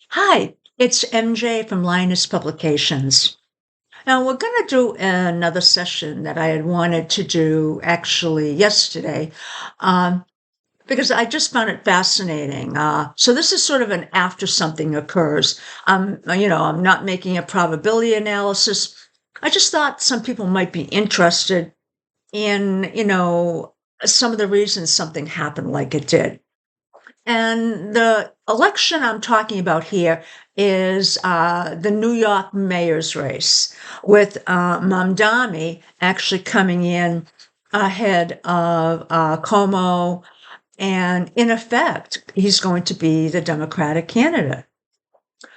Hi, it's MJ from Linus Publications. Now, we're going to do another session that I had wanted to do actually yesterday um, because I just found it fascinating. So, this is sort of an after something occurs. I'm not making a probability analysis. I just thought some people might be interested in, some of the reasons something happened like it did. And the election I'm talking about here is the New York mayor's race, with Mamdani actually coming in ahead of Como. And in effect, he's going to be the Democratic candidate.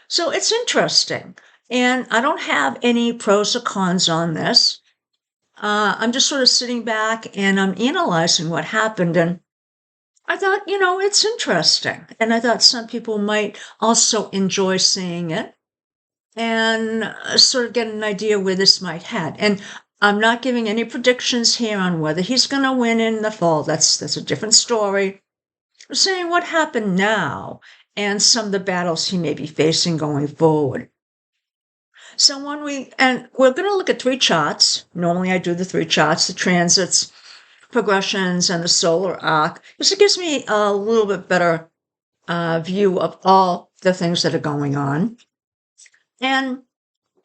So it's interesting. And I don't have any pros or cons on this. I'm just sort of sitting back and I'm analyzing what happened. And I thought, it's interesting. And I thought some people might also enjoy seeing it and sort of get an idea where this might head. And I'm not giving any predictions here on whether he's going to win in the fall. That's a different story. I'm saying what happened now and some of the battles he may be facing going forward. So we're going to look at three charts. Normally I do the three charts, the transits, progressions, and the solar arc, because it gives me a little bit better view of all the things that are going on. And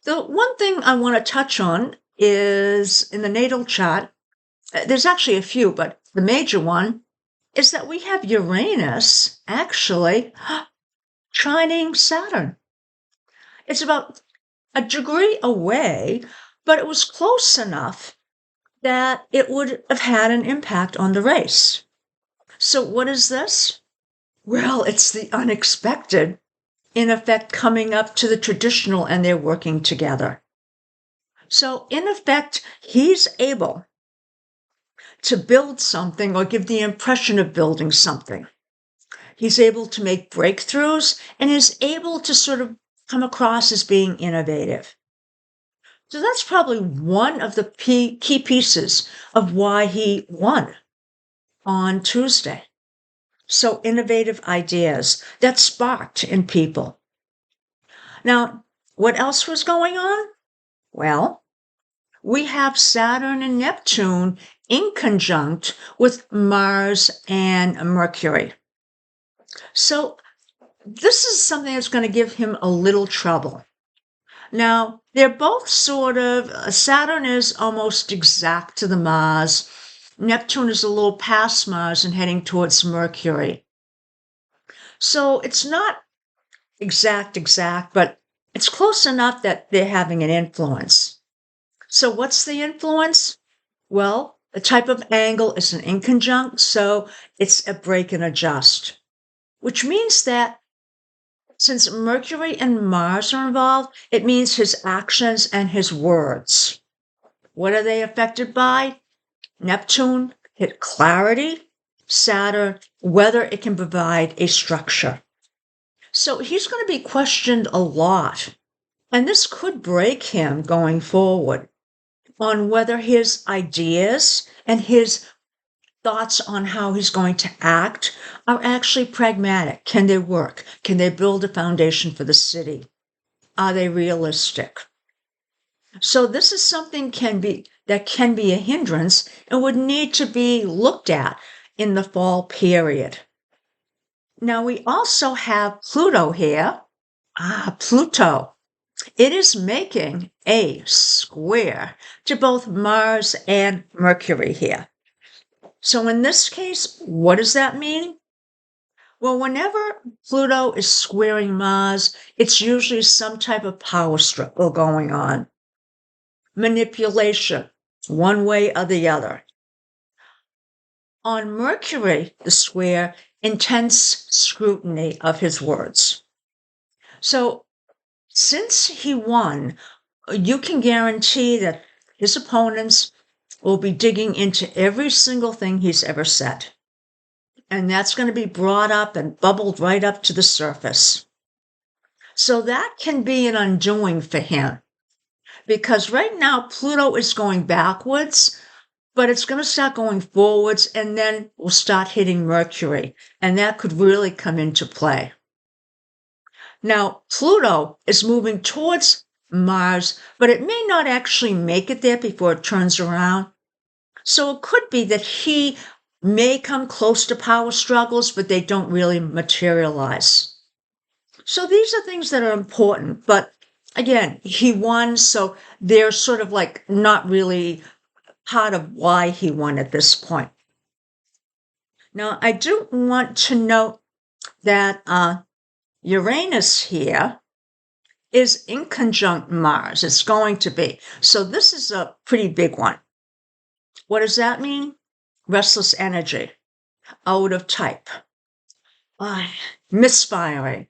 the one thing I want to touch on is in the natal chart, there's actually a few, but the major one is that we have Uranus actually trining Saturn. It's about a degree away, but it was close enough that it would have had an impact on the race. So, what is this? Well, it's the unexpected, in effect, coming up to the traditional, and they're working together. So, in effect, he's able to build something or give the impression of building something. He's able to make breakthroughs and is able to sort of come across as being innovative. So that's probably one of the key pieces of why he won on Tuesday. So innovative ideas that sparked in people. Now, what else was going on? Well, we have Saturn and Neptune in conjunct with Mars and Mercury. So this is something that's going to give him a little trouble. Now, they're both sort of, Saturn is almost exact to the Mars. Neptune is a little past Mars and heading towards Mercury. So it's not exact, but it's close enough that they're having an influence. So what's the influence? Well, the type of angle is an inconjunct, so it's a break and adjust, which means that since Mercury and Mars are involved, it means his actions and his words. What are they affected by? Neptune hit clarity, Saturn, whether it can provide a structure. So he's going to be questioned a lot. And this could break him going forward on whether his ideas and his thoughts on how he's going to act are actually pragmatic. Can they work? Can they build a foundation for the city? Are they realistic? So this is something that can be a hindrance and would need to be looked at in the fall period. Now we also have Pluto here. Pluto. It is making a square to both Mars and Mercury here. So in this case, what does that mean? Well, whenever Pluto is squaring Mars, it's usually some type of power struggle going on. Manipulation, one way or the other. On Mercury, the square, intense scrutiny of his words. So since he won, you can guarantee that his opponents will be digging into every single thing he's ever said. And that's going to be brought up and bubbled right up to the surface. So that can be an undoing for him. Because right now, Pluto is going backwards, but it's going to start going forwards and then we'll start hitting Mercury. And that could really come into play. Now, Pluto is moving towards Mars, but it may not actually make it there before it turns around. So it could be that he may come close to power struggles, but they don't really materialize. So these are things that are important, but again, he won, so they're sort of like not really part of why he won at this point. Now, I do want to note that Uranus here is in conjunct Mars. It's going to be. So this is a pretty big one. What does that mean? Restless energy, out of type, misfiring.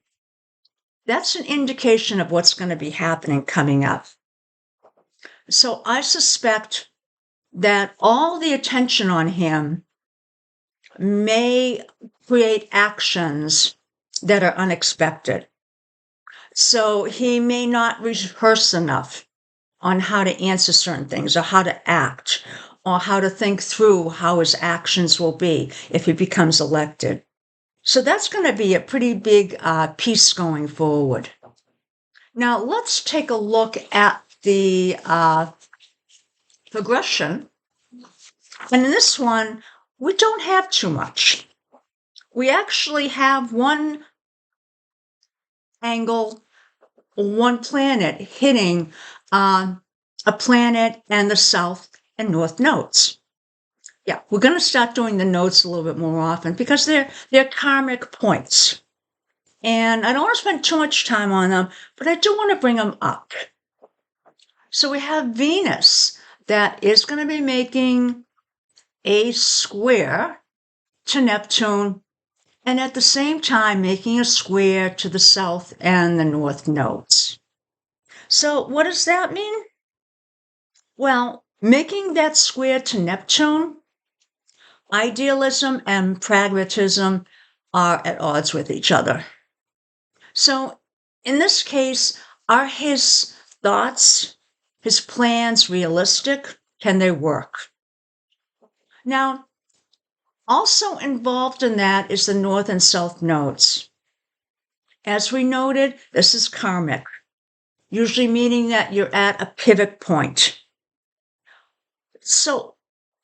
That's an indication of what's going to be happening coming up. So I suspect that all the attention on him may create actions that are unexpected. So he may not rehearse enough on how to answer certain things or how to act or how to think through how his actions will be if he becomes elected. So that's going to be a pretty big piece going forward. Now let's take a look at the progression. And in this one, we don't have too much. We actually have one angle, one planet hitting a planet and the south and north nodes. Yeah, we're going to start doing the nodes a little bit more often because they're karmic points. And I don't want to spend too much time on them, but I do want to bring them up. So we have Venus that is going to be making a square to Neptune, and at the same time making a square to the south and the north nodes. So what does that mean? Well, making that square to Neptune, idealism and pragmatism are at odds with each other. So in this case, are his thoughts, his plans realistic? Can they work? Now, also involved in that is the north and south nodes. As we noted, this is karmic, usually meaning that you're at a pivot point. So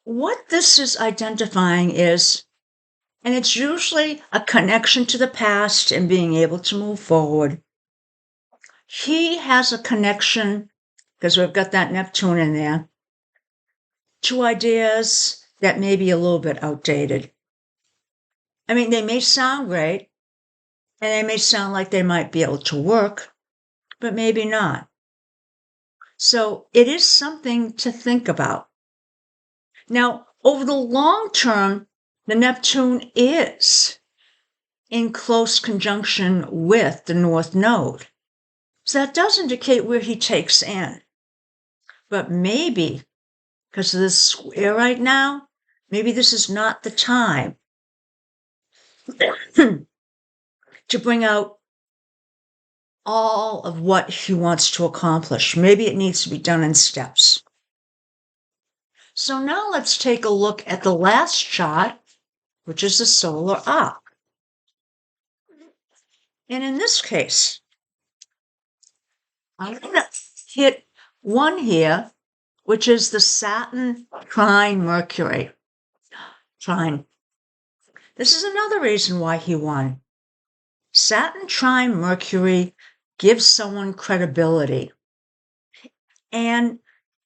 what this is identifying is, and it's usually a connection to the past and being able to move forward. He has a connection, because we've got that Neptune in there, to ideas that may be a little bit outdated. I mean, they may sound great, and they may sound like they might be able to work, but maybe not. So it is something to think about. Now, over the long term, the Neptune is in close conjunction with the North Node. So that does indicate where he takes in. But maybe, because of this square right now, maybe this is not the time to bring out all of what he wants to accomplish. Maybe it needs to be done in steps. So now let's take a look at the last chart, which is the solar arc. And in this case, I'm going to hit one here, which is the Saturn trine Mercury. Trine. This is another reason why he won. Saturn trine Mercury gives someone credibility. And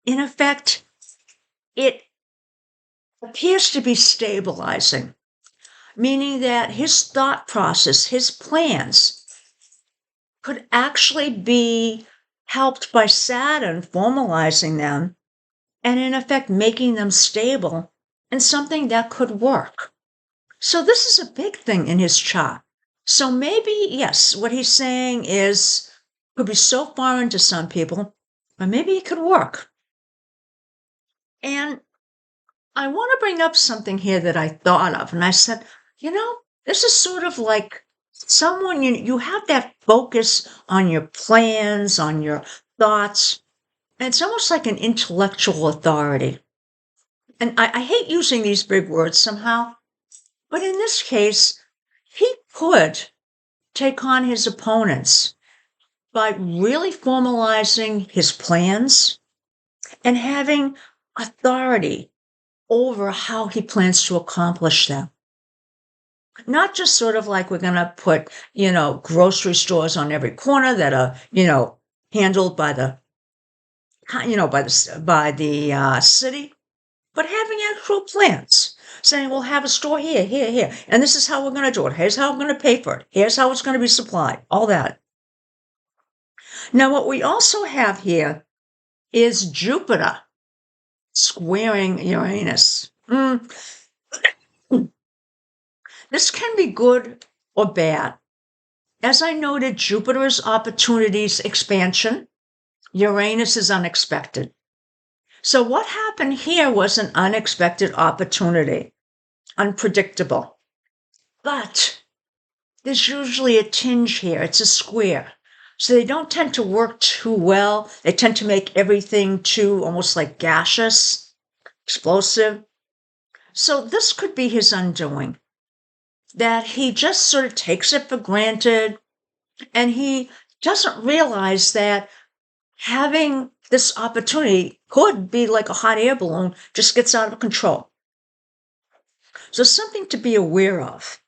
in effect, it appears to be stabilizing, meaning that his thought process, his plans, could actually be helped by Saturn formalizing them and in effect making them stable and something that could work. So this is a big thing in his chart. So maybe, yes, what he's saying is could be so foreign to some people, but maybe it could work. And I want to bring up something here that I thought of, and I said, this is sort of like someone, you have that focus on your plans, on your thoughts, and it's almost like an intellectual authority. And I hate using these big words somehow, but in this case, he could take on his opponents by really formalizing his plans and having authority over how he plans to accomplish them. Not just sort of like we're going to put, grocery stores on every corner that are, handled by the, city, but having actual plans. Saying we'll have a store here, here, here, and this is how we're going to do it. Here's how we're going to pay for it. Here's how it's going to be supplied. All that. Now, what we also have here is Jupiter squaring Uranus. This can be good or bad. As I noted, Jupiter is opportunities expansion. Uranus is unexpected. So what happened here was an unexpected opportunity, unpredictable. But there's usually a tinge here. It's a square. So they don't tend to work too well. They tend to make everything too almost like gaseous, explosive. So this could be his undoing. That he just sort of takes it for granted and he doesn't realize that having this opportunity could be like a hot air balloon, just gets out of control. So something to be aware of.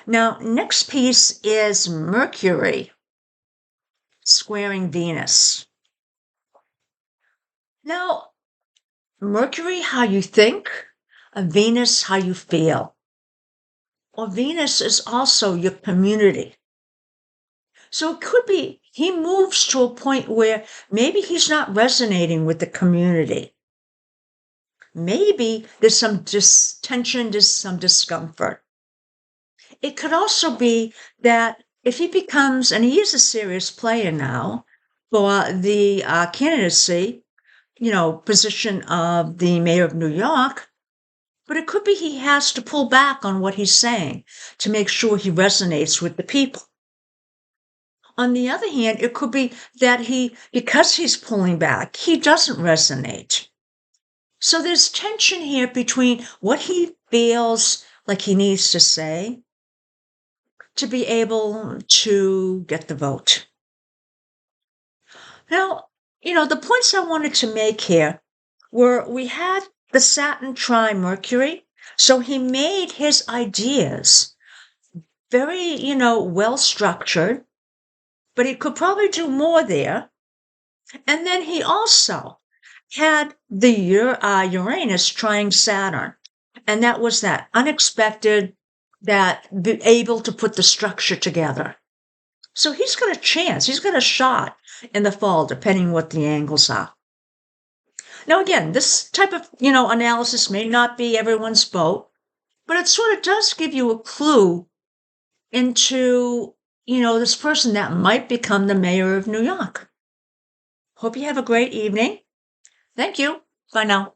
Now, next piece is Mercury squaring Venus. Now, Mercury, how you think, Venus, how you feel. Or Venus is also your community. So it could be he moves to a point where maybe he's not resonating with the community. Maybe there's some tension, there's some discomfort. It could also be that if he becomes, and he is a serious player now for the candidacy, position of the mayor of New York, but it could be he has to pull back on what he's saying to make sure he resonates with the people. On the other hand, it could be that because he's pulling back, he doesn't resonate. So there's tension here between what he feels like he needs to say to be able to get the vote. Now, the points I wanted to make here were we had the Saturn tri-Mercury, so he made his ideas very, well structured, but he could probably do more there. And then he also had the Uranus trying Saturn, and that was that unexpected, that be able to put the structure together. So he's got a chance, he's got a shot in the fall, depending what the angles are. Now, again, this type of, analysis may not be everyone's boat, but it sort of does give you a clue into, this person that might become the mayor of New York. Hope you have a great evening. Thank you. Bye now.